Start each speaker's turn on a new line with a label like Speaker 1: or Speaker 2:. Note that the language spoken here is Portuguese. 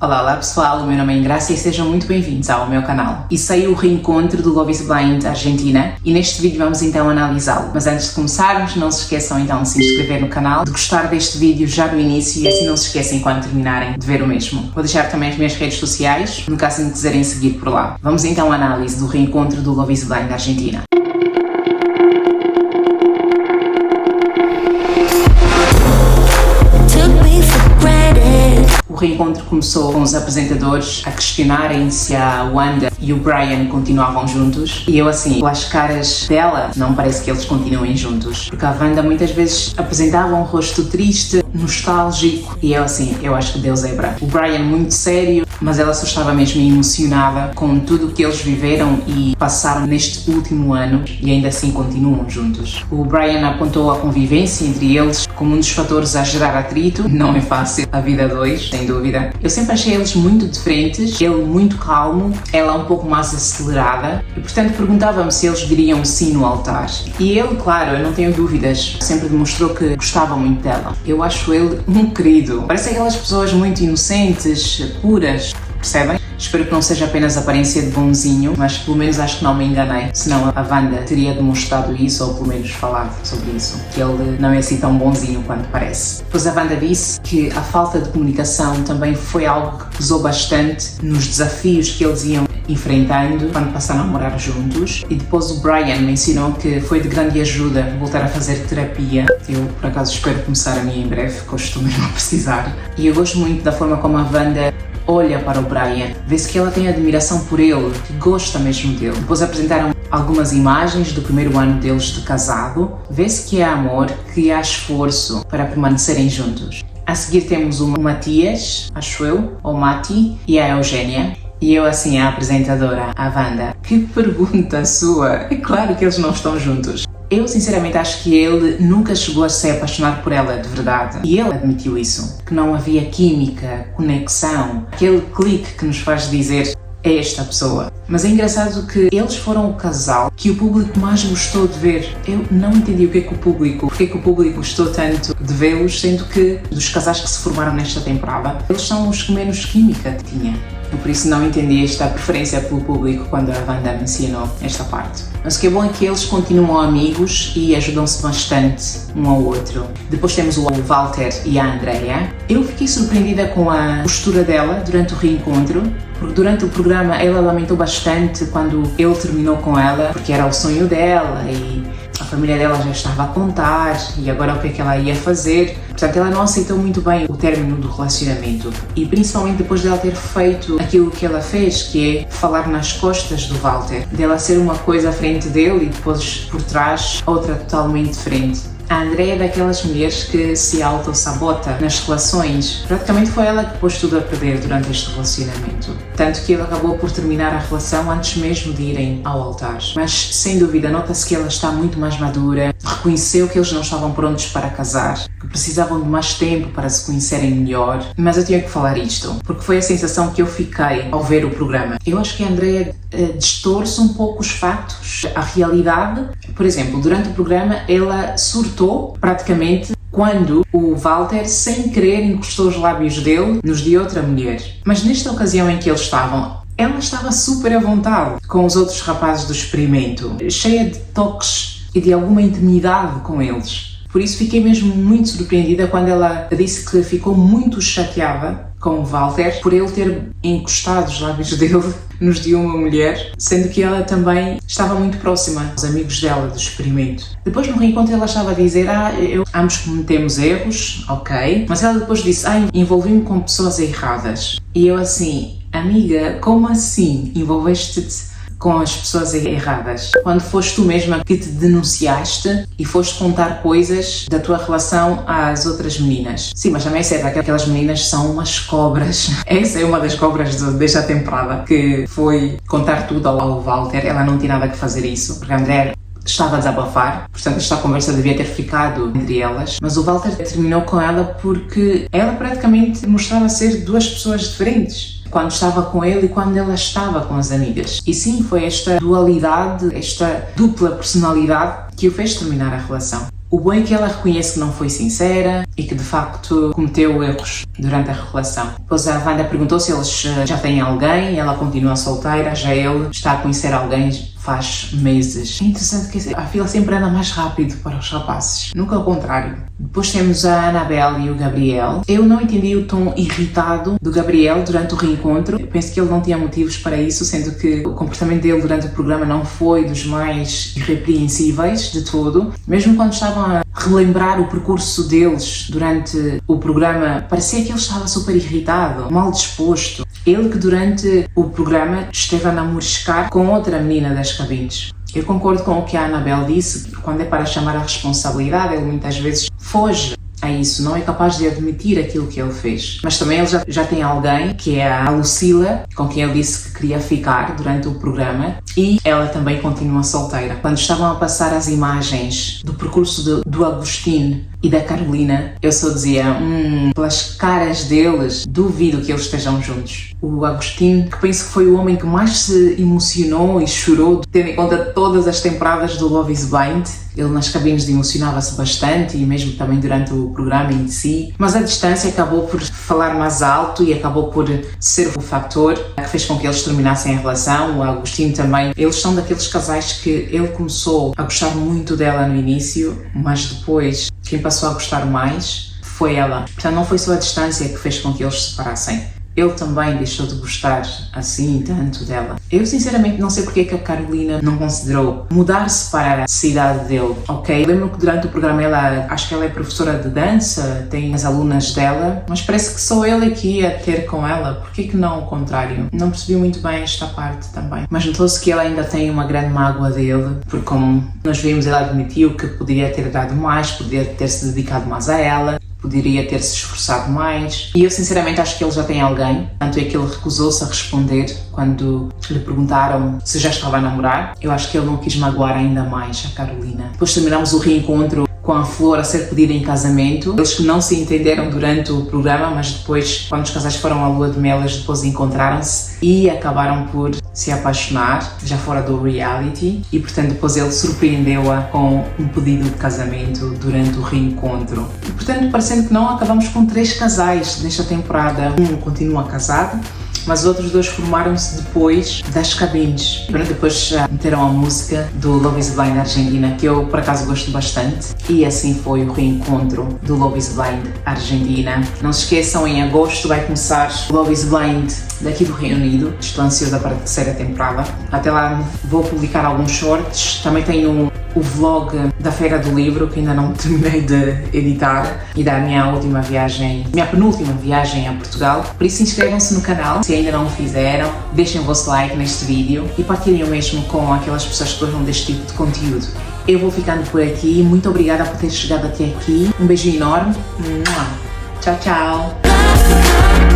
Speaker 1: Olá, olá pessoal, o meu nome é Ingrácia e sejam muito bem-vindos ao meu canal. E saiu o reencontro do Love is Blind Argentina e neste vídeo vamos então analisá-lo. Mas antes de começarmos, não se esqueçam então de se inscrever no canal, de gostar deste vídeo já do início e assim não se esquecem quando terminarem de ver o mesmo. Vou deixar também as minhas redes sociais, no caso de me quiserem seguir por lá. Vamos então à análise do reencontro do Love is Blind Argentina. O reencontro começou com os apresentadores a questionarem se a Wanda e o Brian continuavam juntos e eu assim, pelas caras dela, não parece que eles continuem juntos, porque a Wanda muitas vezes apresentava um rosto triste, nostálgico e eu assim, eu acho que Deus é branco. O Brian muito sério, mas ela só estava mesmo emocionada com tudo o que eles viveram e passaram neste último ano e ainda assim continuam juntos. O Brian apontou a convivência entre eles como um dos fatores a gerar atrito. Não é fácil a vida a dois, sem dúvida. Eu sempre achei eles muito diferentes, ele muito calmo, ela um pouco mais acelerada e portanto perguntava-me se eles diriam sim no altar. E ele, claro, eu não tenho dúvidas, sempre demonstrou que gostava muito dela. Eu acho ele um querido. Parece aquelas pessoas muito inocentes, puras, percebem? Espero que não seja apenas aparência de bonzinho, mas pelo menos acho que não me enganei, senão a Wanda teria demonstrado isso ou pelo menos falado sobre isso, que ele não é assim tão bonzinho quanto parece. Depois a Wanda disse que a falta de comunicação também foi algo que pesou bastante nos desafios que eles iam enfrentando quando passaram a morar juntos. E depois o Brian mencionou que foi de grande ajuda voltar a fazer terapia. Eu por acaso espero começar a minha em breve, porque eu estou mesmo a precisar. E eu gosto muito da forma como a Wanda olha para o Brian, vê-se que ela tem admiração por ele, que gosta mesmo dele. Depois apresentaram algumas imagens do primeiro ano deles de casado, vê-se que há amor, que há esforço para permanecerem juntos. A seguir temos o Matias, acho eu, ou Mati, e a Eugénia. E eu assim, a apresentadora, a Wanda. Que pergunta sua! É claro que eles não estão juntos. Eu sinceramente acho que ele nunca chegou a se apaixonar por ela de verdade. E ele admitiu isso, que não havia química, conexão, aquele clique que nos faz dizer é esta pessoa. Mas é engraçado que eles foram o casal que o público mais gostou de ver. Eu não entendi porque é que o público gostou tanto de vê-los, sendo que dos casais que se formaram nesta temporada, eles são os que menos química tinha. Eu por isso não entendi esta preferência pelo público quando a Wanda mencionou esta parte. Mas o que é bom é que eles continuam amigos e ajudam-se bastante um ao outro. Depois temos o Walter e a Andrea. Eu fiquei surpreendida com a postura dela durante o reencontro, porque durante o programa ela lamentou bastante quando ele terminou com ela, porque era o sonho dela e a família dela já estava a contar e agora o que é que ela ia fazer. Portanto, ela não aceitou muito bem o término do relacionamento e principalmente depois dela ter feito aquilo que ela fez, que é falar nas costas do Walter, dela ser uma coisa à frente dele e depois por trás outra totalmente diferente. A Andrea é daquelas mulheres que se auto-sabota nas relações. Praticamente foi ela que pôs tudo a perder durante este relacionamento. Tanto que ele acabou por terminar a relação antes mesmo de irem ao altar. Mas, sem dúvida, nota-se que ela está muito mais madura, reconheceu que eles não estavam prontos para casar, que precisavam de mais tempo para se conhecerem melhor. Mas eu tinha que falar isto, porque foi a sensação que eu fiquei ao ver o programa. Eu acho que a Andrea distorce um pouco os factos, a realidade. Por exemplo, durante o programa ela surtou praticamente quando o Walter, sem querer, encostou os lábios dele nos de outra mulher. Mas nesta ocasião em que eles estavam, ela estava super à vontade com os outros rapazes do experimento, cheia de toques e de alguma intimidade com eles. Por isso fiquei mesmo muito surpreendida quando ela disse que ficou muito chateada com o Walter por ele ter encostado os lábios dele nos de uma mulher, sendo que ela também estava muito próxima dos amigos dela do experimento. Depois no reencontro ela estava a dizer, ambos cometemos erros, ok, mas ela depois disse, envolvi-me com pessoas erradas. E eu assim, amiga, como assim envolveste-te com as pessoas erradas? Quando foste tu mesma que te denunciaste e foste contar coisas da tua relação às outras meninas. Sim, mas também é certo que aquelas meninas são umas cobras. Essa é uma das cobras desta temporada, que foi contar tudo ao Walter. Ela não tinha nada que fazer isso, porque a Andrea estava a desabafar, portanto esta conversa devia ter ficado entre elas, mas o Walter terminou com ela porque ela praticamente mostrava ser duas pessoas diferentes quando estava com ele e quando ela estava com as amigas. E sim, foi esta dualidade, esta dupla personalidade que o fez terminar a relação. O bom é que ela reconhece que não foi sincera, e que de facto cometeu erros durante a relação. Depois a Wanda perguntou se eles já têm alguém, ela continua solteira, já ele está a conhecer alguém faz meses. É interessante que a fila sempre anda mais rápido para os rapazes, nunca ao contrário. Depois temos a Annabelle e o Gabriel. Eu não entendi o tom irritado do Gabriel durante o reencontro. Eu penso que ele não tinha motivos para isso, sendo que o comportamento dele durante o programa não foi dos mais irrepreensíveis de todo. Mesmo quando estavam a relembrar o percurso deles durante o programa, parecia que ele estava super irritado, mal disposto. Ele que durante o programa esteve a namorar com outra menina das cabines. Eu concordo com o que a Annabelle disse, quando é para chamar a responsabilidade, ele muitas vezes foge a isso, não é capaz de admitir aquilo que ele fez. Mas também ele já tem alguém, que é a Lucila, com quem ele disse que queria ficar durante o programa, e ela também continua solteira. Quando estavam a passar as imagens do percurso do Agostinho e da Carolina, eu só dizia, pelas caras deles, duvido que eles estejam juntos. O Agostinho, que penso que foi o homem que mais se emocionou e chorou, tendo em conta todas as temporadas do Love is Blind. Ele nas cabines emocionava-se bastante e mesmo também durante o programa em si, mas a distância acabou por falar mais alto e acabou por ser o fator que fez com que eles terminassem a relação. O Agostinho também, eles são daqueles casais que ele começou a gostar muito dela no início, mas depois quem passou a gostar mais foi ela. Portanto, não foi só a distância que fez com que eles se separassem. Ele também deixou de gostar assim tanto dela. Eu sinceramente não sei porque é que a Carolina não considerou mudar-se para a cidade dele, ok? Eu lembro que durante o programa acho que ela é professora de dança, tem as alunas dela, mas parece que só ele é que ia ter com ela. Por que não o contrário? Não percebi muito bem esta parte também. Mas notou-se que ela ainda tem uma grande mágoa dele, porque como nós vimos, ela admitiu que poderia ter dado mais, poderia ter se dedicado mais a ela, poderia ter se esforçado mais. E eu sinceramente acho que ele já tem alguém, tanto é que ele recusou-se a responder quando lhe perguntaram se já estava a namorar. Eu acho que ele não quis magoar ainda mais a Carolina. Depois terminamos o reencontro com a Flor a ser pedida em casamento. Eles que não se entenderam durante o programa, mas depois, quando os casais foram à lua de mel, eles depois encontraram-se e acabaram por se apaixonar, já fora do reality, e portanto depois ele surpreendeu-a com um pedido de casamento durante o reencontro. E portanto, parecendo que não, acabamos com 3 casais nesta temporada. Um continua casado, mas os outros 2 formaram-se depois das cabines. Depois meteram a música do Love is Blind Argentina, que eu por acaso gosto bastante, e assim foi o reencontro do Love is Blind Argentina. Não se esqueçam, em agosto vai começar o Love is Blind daqui do Reino Unido. Estou ansiosa para a 3ª temporada. Até lá vou publicar alguns shorts. Também tenho o vlog da Feira do Livro, que ainda não terminei de editar, e da minha penúltima viagem a Portugal. Por isso inscrevam-se no canal, se ainda não o fizeram, deixem o vosso like neste vídeo e partilhem o mesmo com aquelas pessoas que gostam deste tipo de conteúdo. Eu vou ficando por aqui, muito obrigada por ter chegado até aqui, um beijo enorme, tchau tchau!